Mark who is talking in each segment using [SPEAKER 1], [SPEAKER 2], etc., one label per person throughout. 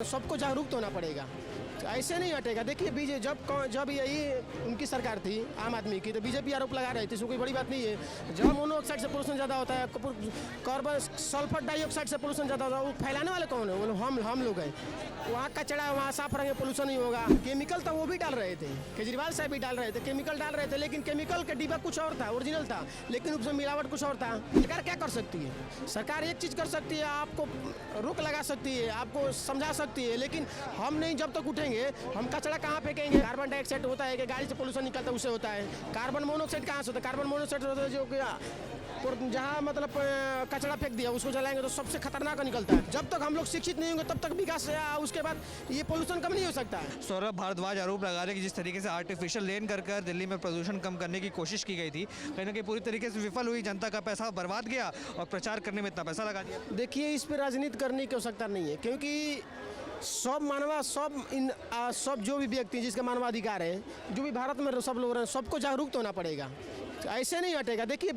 [SPEAKER 1] सबको जागरूक तो होना पड़ेगा, ऐसे नहीं हटेगा। देखिए बीजेपी जब यही उनकी सरकार थी आम आदमी की, तो बीजेपी आरोप लगा रही थी, इसमें कोई बड़ी बात नहीं है। जब मोनोऑक्साइड से पोल्यूशन ज़्यादा होता है, कार्बन सल्फर डाइऑक्साइड से पोल्यूशन ज़्यादा होता है, वो फैलाने वाले कौन है? वो हम लोग हैं। वहाँ कचरा वहाँ साफ रहेंगे, पोल्यूशन नहीं होगा। केमिकल तो वो भी डाल रहे थे, केजरीवाल साहब भी डाल रहे थे, केमिकल डाल रहे थे, लेकिन केमिकल का डिब्बा कुछ और था, ओरिजिनल था, लेकिन उसमें मिलावट कुछ और था। सरकार क्या कर सकती है? सरकार एक चीज़ कर सकती है, आपको रोक लगा सकती है, आपको समझा सकती है, लेकिन हम नहीं जब तक उठेंगे, हम कचरा कहाँ फेंकेंगे? कार्बन डाइऑक्साइड होता है कि गाड़ी से पोल्यूशन निकलता है, उससे होता है। कार्बन मोनोऑक्साइड कहाँ से होता है? कार्बन मोनोऑक्साइड होता है जो कि जहाँ मतलब कचरा फेंक दिया उसको जलाएंगे तो सबसे खतरनाक निकलता है। जब तक हम लोग शिक्षित नहीं होंगे तब तक विकास, उसके बाद ये पोल्यूशन कम नहीं हो सकता है।
[SPEAKER 2] सौरभ भारद्वाज आरोप लगा रहे हैं कि जिस तरीके से आर्टिफिशियल लेन कर दिल्ली में प्रदूषण कम करने की कोशिश की गई थी, कहीं ना कहीं पूरी तरीके से विफल हुई, जनता का पैसा बर्बाद गया और प्रचार करने में इतना पैसा लगा दिया।
[SPEAKER 1] देखिए, इस पर राजनीति करने की आवश्यकता नहीं है, क्योंकि सब जो भी व्यक्ति जिसका मानवाधिकार है, जो भी भारत में सब लोग रहे, सबको जागरूक तो होना पड़ेगा, ऐसे नहीं हटेगा। देखिए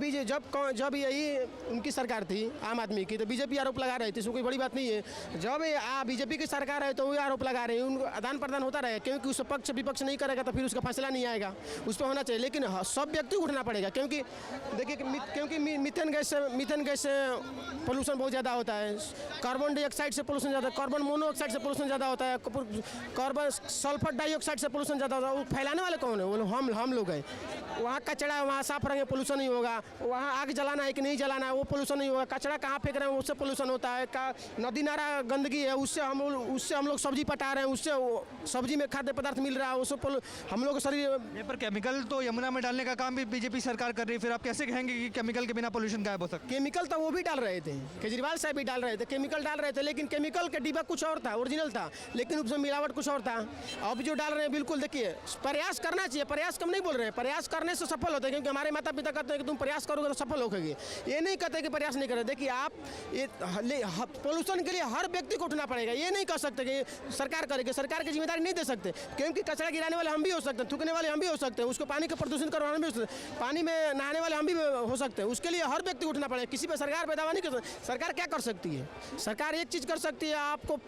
[SPEAKER 1] जब यही उनकी सरकार थी आम आदमी की, तो बीजेपी आरोप लगा रही थी, इसमें कोई बड़ी बात नहीं है। जब बीजेपी की सरकार है तो वो आरोप लगा रहे हैं, उनको आदान प्रदान होता रहे, क्योंकि उस पक्ष विपक्ष नहीं करेगा तो फिर उसका फैसला नहीं आएगा, उस पर होना चाहिए। लेकिन सब व्यक्ति को उठना पड़ेगा, क्योंकि देखिए क्योंकि मीथेन गैस से पोल्यूशन बहुत ज़्यादा होता है, कार्बन डाइऑक्साइड से पोल्यूशन ज़्यादा, कार्बन मोनोऑक्साइड से पोल्यूशन ज़्यादा होता है, कार्बन सल्फर डाइऑक्साइड से पोल्यूशन ज़्यादा होता है। वो फैलाने वाले कौन है? वो हम लोग हैं। वहाँ कचरा वहाँ साफ रहेंगे, पोल्यूशन नहीं होगा। वहाँ आग जलाना है कि नहीं जलाना है, वो पोल्यूशन नहीं होगा। कचरा कहाँ फेंक रहे हैं, उससे पोल्यूशन होता है। नदी नाला गंदगी है, उससे हम लोग सब्जी पटा रहे हैं, उससे सब्जी में खाद्य पदार्थ मिल रहा है, उससे हम लोग शरीर।
[SPEAKER 2] पर केमिकल तो यमुना में डालने का काम भी बीजेपी सरकार कर रही है, फिर आप कैसे कहेंगे कि केमिकल के बिना पोल्यूशन गायब हो सकता है?
[SPEAKER 1] केमिकल तो वो भी डाल रहे थे, केजरीवाल साहब भी डाल रहे थे, केमिकल डाल रहे थे, लेकिन केमिकल का डिब्बा कुछ और था, ओरिजिनल था, लेकिन उसमें मिलावट कुछ और था। अब जो डाल रहे हैं, बिल्कुल देखिए, प्रयास करना चाहिए, प्रयास कम नहीं बोल रहे हैं, प्रयास करने से सफल होते हैं, क्योंकि हमारे माता पिता कहते हैं कि तुम प्रयास करोगे तो सफल होगे। ये नहीं कहते कि प्रयास नहीं करें। देखिए, आप ये पोल्यूशन के लिए हर व्यक्ति को उठना पड़ेगा। ये नहीं कह सकते कि सरकार करेगी, सरकार की जिम्मेदारी नहीं दे सकते, क्योंकि कचरा गिराने वाले हम भी हो सकते हैं, थूकने वाले हम भी हो सकते हैं, उसको पानी का प्रदूषण करवाने भी हो सकते हैं, पानी में नहाने वाले हम भी हो सकते हैं। उसके लिए हर व्यक्ति को उठना पड़ेगा, किसी पर सरकार पे दावा नहीं कर सकती। सरकार क्या कर सकती है? सरकार एक चीज़ कर सकती है, आपको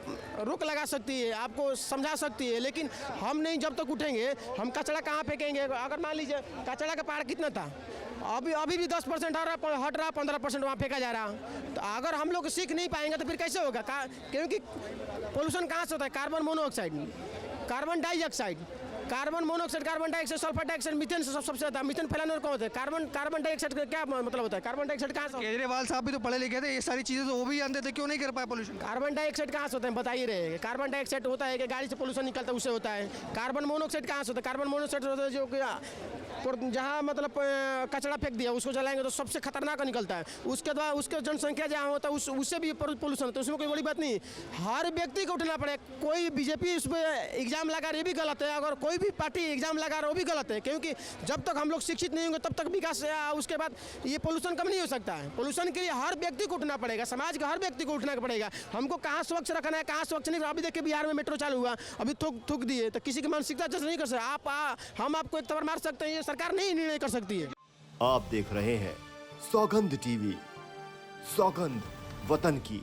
[SPEAKER 1] रोक लगा सकती है, आपको समझा सकती है, लेकिन हम नहीं जब तक उठेंगे, हम कचरा कहाँ फेंकेंगे? अगर मान लीजिए कचरा का पहाड़ कितना था, अभी भी 10% हट रहा, 15% वहाँ फेंका जा रहा। तो अगर हम लोग सीख नहीं पाएंगे तो फिर कैसे होगा? क्योंकि पोल्यूशन कहाँ से होता है? Carbon monoxide, carbon dioxide, carbon monoxide, carbon dioxide, sulphur dioxide, methane से सबसे ज़्यादा। मीथेन फैलाने कौन होता है? कार्बन डाइऑक्साइड का क्या मतलब होता है? कार्बन डाइऑक्साइड कहाँ से?
[SPEAKER 2] केजरीवाल साहब भी तो पढ़े लिखे थे, ये सारी चीजें तो वो भी जानते थे, क्यों नहीं कर पाए पोल्यूशन?
[SPEAKER 1] कार्बन डाइऑक्साइड कहाँ से होता है? बताइए रहे। कार्बन डाइऑक्साइड होता है कि गाड़ी से पोल्यूशन निकलता है, उससे होता है। कार्बन मोनोऑक्साइड कहाँ से होता है? कार्बन मोनोऑक्साइड होता है जो कि जहाँ मतलब कचरा फेंक दिया उसको जलाएंगे तो सबसे खतरनाक निकलता है। उसके बाद उसके जनसंख्या जहाँ होता है उससे भी पोल्यूशन होता है, उसमें कोई बड़ी बात नहीं। हर व्यक्ति को उठना पड़े। कोई बीजेपी उस पर एग्जाम लगा रही, ये भी गलत है। अगर कोई भी पार्टी एग्जाम लगा रहा, वो भी गलत है, क्योंकि जब तक हम लोग शिक्षित नहीं होंगे तब तक विकास, उसके बाद ये पोल्यूशन कम नहीं हो सकता है। पोल्यूशन के लिए हर व्यक्ति को उठना पड़ेगा, समाज के हर व्यक्ति को उठना पड़ेगा। हमको कहाँ स्वच्छ रखना है, कहाँ स्वच्छ नहीं। अभी देखिए बिहार में मेट्रो चालू हुआ, अभी थूक दिए, तो किसी की मानसिकता जैसे नहीं कर सकते। हम आपको एक तबर मार सकते हैं, ये सरकार नहीं निर्णय कर सकती है।
[SPEAKER 3] आप देख रहे हैं सौगंध टीवी, सौगंध वतन की।